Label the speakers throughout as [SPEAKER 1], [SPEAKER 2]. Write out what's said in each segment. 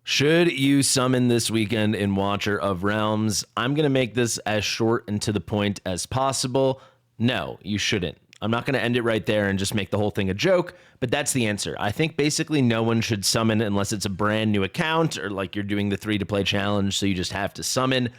[SPEAKER 1] Should you summon this weekend in Watcher of Realms? I'm going to make this as short and to the point as possible. No, you shouldn't. I'm not going to end it right there and just make the whole thing a joke, but that's the answer. I think basically no one should summon unless it's a brand new account or like you're doing the free to play challenge, so you just have to summon.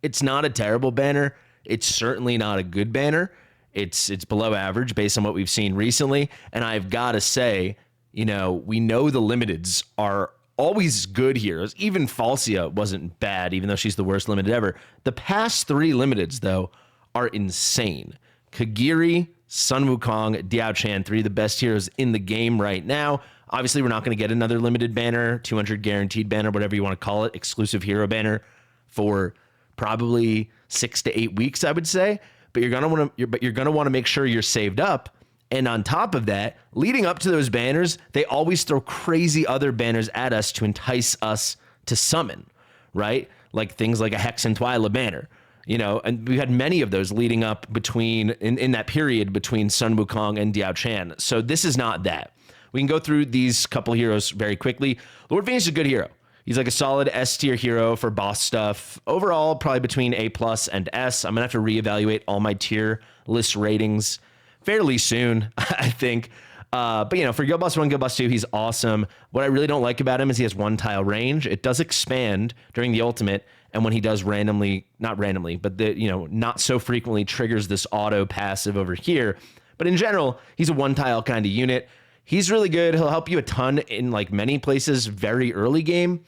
[SPEAKER 1] It's not a terrible banner. It's certainly not a good banner. It's below average based on what we've seen recently. And I've got to say, we know the limiteds are always good heroes. Even Falsia wasn't bad, even though she's the worst limited ever. The past three limiteds, though, are insane. Kagiri, Sun Wukong, Diao Chan, three of the best heroes in the game right now. Obviously, we're not going to get another limited banner, 200 guaranteed banner, whatever you want to call it, exclusive hero banner for probably 6 to 8 weeks, I would say. But you're gonna want to make sure you're saved up. And on top of that, leading up to those banners, they always throw crazy other banners at us to entice us to summon, right? Like things like a Hex and Twyla banner, and we had many of those leading up in that period between Sun Wukong and Diao Chan. So this is not that. We can go through these couple heroes very quickly. Lord Phineas is a good hero. He's like a solid S tier hero for boss stuff. Overall, probably between A+ and S. I'm gonna have to reevaluate all my tier list ratings fairly soon, I think. But for Guild Boss 1, Guild Boss 2, he's awesome. What I really don't like about him is he has one tile range. It does expand during the ultimate, and when he does not so frequently triggers this auto passive over here. But in general, he's a one tile kind of unit. He's really good. He'll help you a ton in like many places very early game.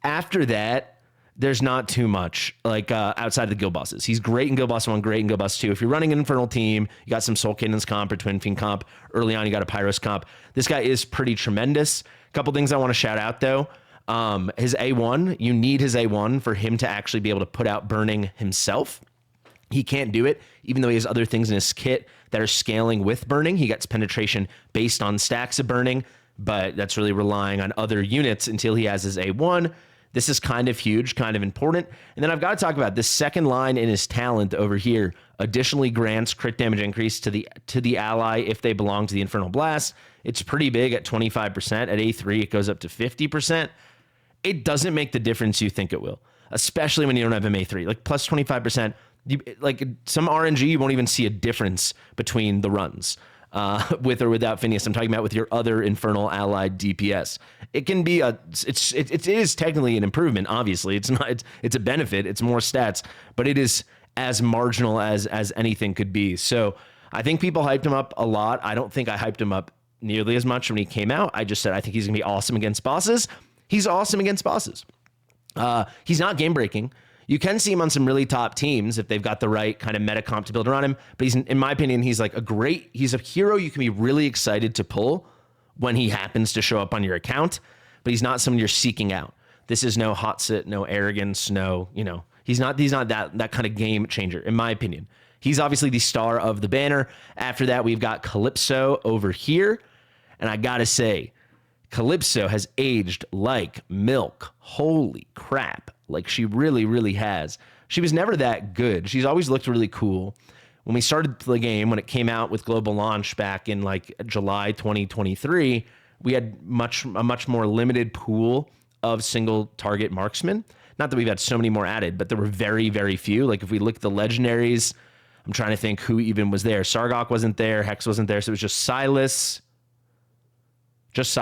[SPEAKER 1] After that, there's not too much like outside of the guild bosses. He's great in Guild Boss 1, great in Guild Boss 2. If you're running an Infernal team, you got some Soul Cannons comp or Twin Fiend comp. Early on, you got a Pyros comp. This guy is pretty tremendous. A couple things I want to shout out, though. His A1, you need his A1 for him to actually be able to put out Burning himself. He can't do it, even though he has other things in his kit that are scaling with Burning. He gets penetration based on stacks of Burning, but that's really relying on other units until he has his A1. This is kind of huge, kind of important. And then I've got to talk about this second line in his talent over here. Additionally grants crit damage increase to the ally if they belong to the Infernal Blast. It's pretty big at 25%. At A3, it goes up to 50%. It doesn't make the difference you think it will, especially when you don't have MA3. Like plus 25%, like some RNG, you won't even see a difference between the runs. With or without Phineas. I'm talking about with your other Infernal allied DPS. It can be it is technically an improvement. Obviously, it's not. It's a benefit. It's more stats, but it is as marginal as anything could be. So I think people hyped him up a lot. I don't think I hyped him up nearly as much when he came out. I just said I think he's gonna be awesome against bosses. He's awesome against bosses. He's not game breaking. You can see him on some really top teams if they've got the right kind of meta comp to build around him. But he's, in my opinion, he's a hero you can be really excited to pull when he happens to show up on your account, but he's not someone you're seeking out. This is no hot sit, no arrogance, he's not that kind of game changer, in my opinion. He's obviously the star of the banner. After that, we've got Calypso over here. And I gotta say, Calypso has aged like milk. Holy crap. Like she really, really has. She was never that good. She's always looked really cool. When we started the game, when it came out with global launch back in like July 2023, we had a much more limited pool of single target marksmen. Not that we've had so many more added, but there were very, very few. Like if we look at the legendaries, I'm trying to think who even was there. Sargok wasn't there. Hex wasn't there. So it was just Silas. Just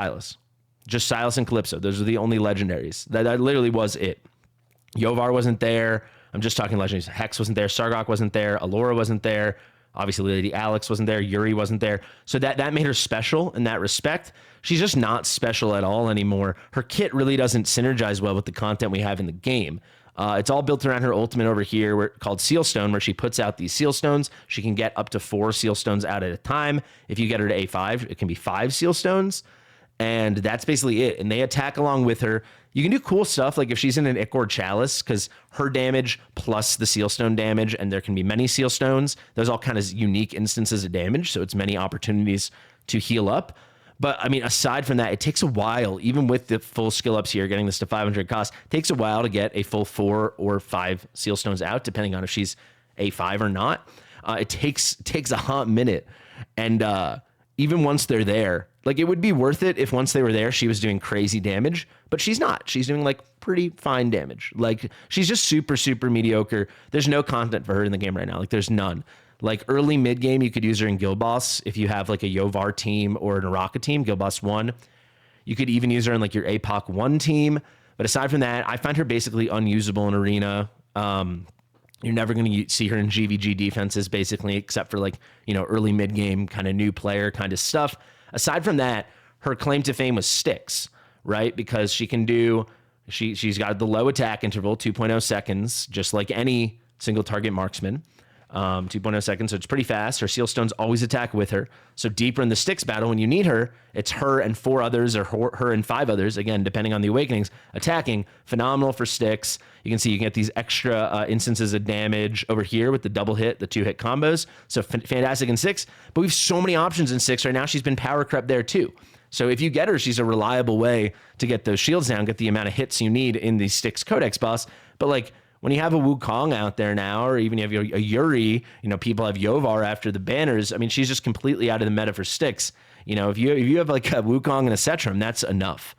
[SPEAKER 1] Silas and Calypso. Those are the only legendaries. That literally was it. Yovar wasn't there. I'm just talking legendaries. Hex wasn't there. Sargok wasn't there. Alora wasn't there. Obviously, Lady Alex wasn't there. Yuri wasn't there. So that made her special in that respect. She's just not special at all anymore. Her kit really doesn't synergize well with the content we have in the game. It's all built around her ultimate over here called Seal Stone, where she puts out these Seal Stones. She can get up to 4 Seal Stones out at a time. If you get her to A5, it can be 5 Seal Stones. And that's basically it. And they attack along with her. You can do cool stuff, like if she's in an Ichor Chalice, because her damage plus the Seal Stone damage, and there can be many Seal Stones. Those all kind of unique instances of damage, so it's many opportunities to heal up. But, I mean, aside from that, it takes a while, even with the full skill ups here, getting this to 500 cost, it takes a while to get a full 4 or 5 Seal Stones out, depending on if she's A5 or not. It takes a hot minute. And even once they're there, Like, it would be worth it if once they were there, she was doing crazy damage, but she's not. She's doing like pretty fine damage. Like, she's just super, super mediocre. There's no content for her in the game right now. Like, there's none. Like, early mid game, you could use her in Guild Boss if you have like a Yovar team or an Araka team, Guild Boss 1. You could even use her in like your APOC 1 team. But aside from that, I find her basically unusable in Arena. You're never going to see her in GVG defenses, basically, except for like, early mid game kind of new player kind of stuff. Aside from that, her claim to fame was sticks, right? Because she can do, she's got the low attack interval, 2.0 seconds, just like any single target marksman. 2.0 seconds, so it's pretty fast. Her seal stones always attack with her. So deeper in the sticks battle, when you need her, it's her and 4 others, or her and 5 others, again, depending on the awakenings, attacking. Phenomenal for sticks. You can see you can get these extra instances of damage over here with the double hit, the 2-hit combos. So fantastic in 6, but we have so many options in 6 right now. She's been power crept there too. So if you get her, she's a reliable way to get those shields down, get the amount of hits you need in the Sticks Codex boss. But like, when you have a Wukong out there now, or even you have a Yuri, people have Yovar after the banners. I mean, she's just completely out of the meta for Sticks. If you have like a Wukong and a Setram, that's enough,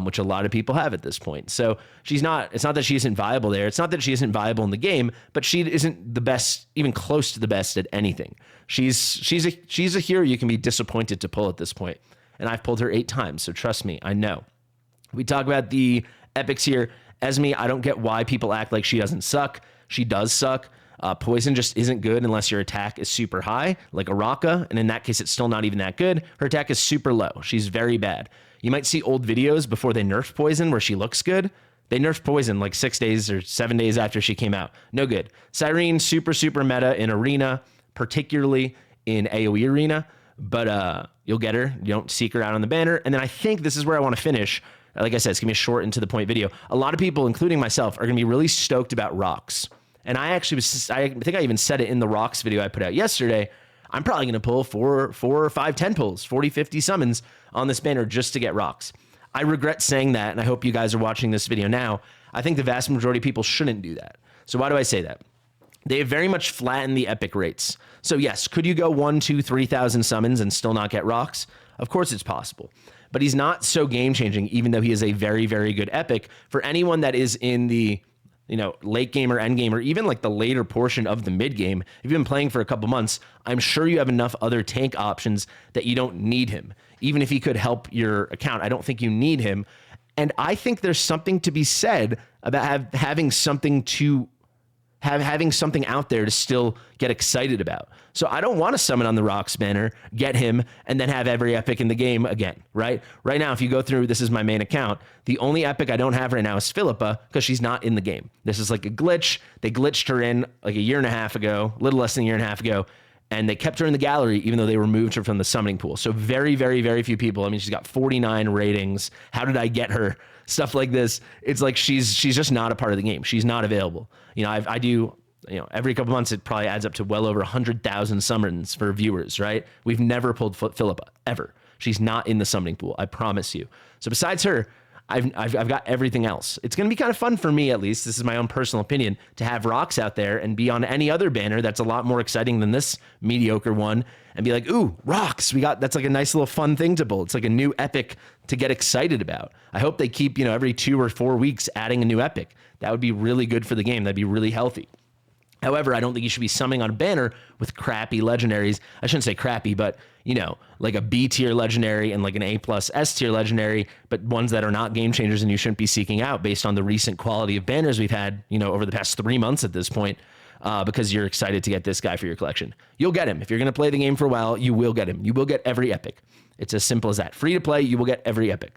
[SPEAKER 1] which a lot of people have at this point. So it's not that she isn't viable there. It's not that she isn't viable in the game, but she isn't the best, even close to the best at anything. She's a hero you can be disappointed to pull at this point. And I've pulled her 8 times, so trust me, I know. We talk about the epics here. Esme, I don't get why people act like she doesn't suck. She does suck. Poison just isn't good unless your attack is super high, like Araka, and in that case, it's still not even that good. Her attack is super low. She's very bad. You might see old videos before they nerfed Poison where she looks good. They nerfed Poison like 6 days or 7 days after she came out. No good. Cyrene, super, super meta in Arena, particularly in AoE Arena, but you'll get her. You don't seek her out on the banner. And then I think this is where I want to finish. Like I said, it's going to be a short and to the point video. A lot of people, including myself, are going to be really stoked about rocks. And I think I even said it in the rocks video I put out yesterday. I'm probably going to pull 4 or 5 10 pulls, 40, 50 summons on this banner just to get rocks. I regret saying that, and I hope you guys are watching this video now. I think the vast majority of people shouldn't do that. So why do I say that? They have very much flattened the epic rates. So yes, could you go 1, 2, 3,000 summons and still not get rocks? Of course it's possible. But he's not so game-changing, even though he is a very, very good epic. For anyone that is in the late game or end game, or even like the later portion of the mid game, if you've been playing for a couple months, I'm sure you have enough other tank options that you don't need him. Even if he could help your account, I don't think you need him. And I think there's something to be said about having something out there to still get excited about. So I don't want to summon on the rocks banner, get him, and then have every epic in the game again, right? Right now, if you go through, this is my main account. The only epic I don't have right now is Philippa, because she's not in the game. This is like a glitch. They glitched her in like a year and a half ago, a little less than a year and a half ago, and they kept her in the gallery, even though they removed her from the summoning pool. So very, very, very few people. I mean, she's got 49 ratings. How did I get her? Stuff like this. It's like she's just not a part of the game. She's not available. I do... every couple months, it probably adds up to well over 100,000 summons for viewers, right? We've never pulled Philippa, ever. She's not in the summoning pool, I promise you. So besides her, I've got everything else. It's going to be kind of fun for me, at least. This is my own personal opinion, to have rocks out there and be on any other banner that's a lot more exciting than this mediocre one, and be like, ooh, rocks. That's like a nice little fun thing to pull. It's like a new epic to get excited about. I hope they keep, every 2 or 4 weeks adding a new epic. That would be really good for the game. That'd be really healthy. However, I don't think you should be summoning on a banner with crappy legendaries. I shouldn't say crappy, but, like a B tier legendary and like an A plus S tier legendary, but ones that are not game changers and you shouldn't be seeking out based on the recent quality of banners we've had, over the past 3 months at this point, because you're excited to get this guy for your collection. You'll get him. If you're going to play the game for a while, you will get him. You will get every epic. It's as simple as that. Free to play, you will get every epic.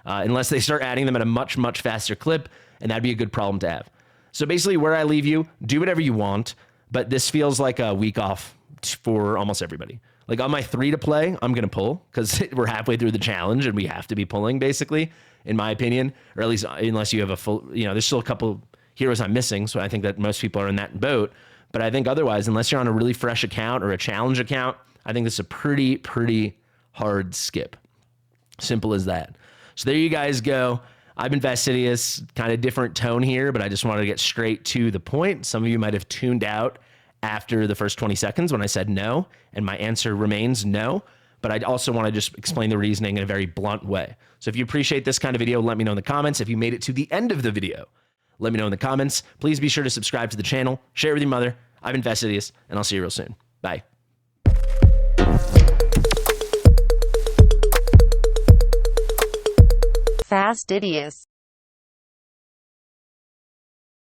[SPEAKER 1] Unless they start adding them at a much, much faster clip, and that'd be a good problem to have. So basically where I leave you, do whatever you want, but this feels like a week off for almost everybody. Like on my 3 to play, I'm going to pull because we're halfway through the challenge and we have to be pulling basically, in my opinion, or at least unless you have a full, there's still a couple heroes I'm missing. So I think that most people are in that boat, but I think otherwise, unless you're on a really fresh account or a challenge account, I think this is a pretty hard skip. Simple as that. So there you guys go. I've been Fastidious, kind of different tone here, but I just wanted to get straight to the point. Some of you might have tuned out after the first 20 seconds when I said no, and my answer remains no. but I also want to just explain the reasoning in a very blunt way. So if you appreciate this kind of video, let me know in the comments. If you made it to the end of the video, let me know in the comments. Please be sure to subscribe to the channel, share it with your mother. I've been Fastidious, and I'll see you real soon. Bye.
[SPEAKER 2] Fastidious.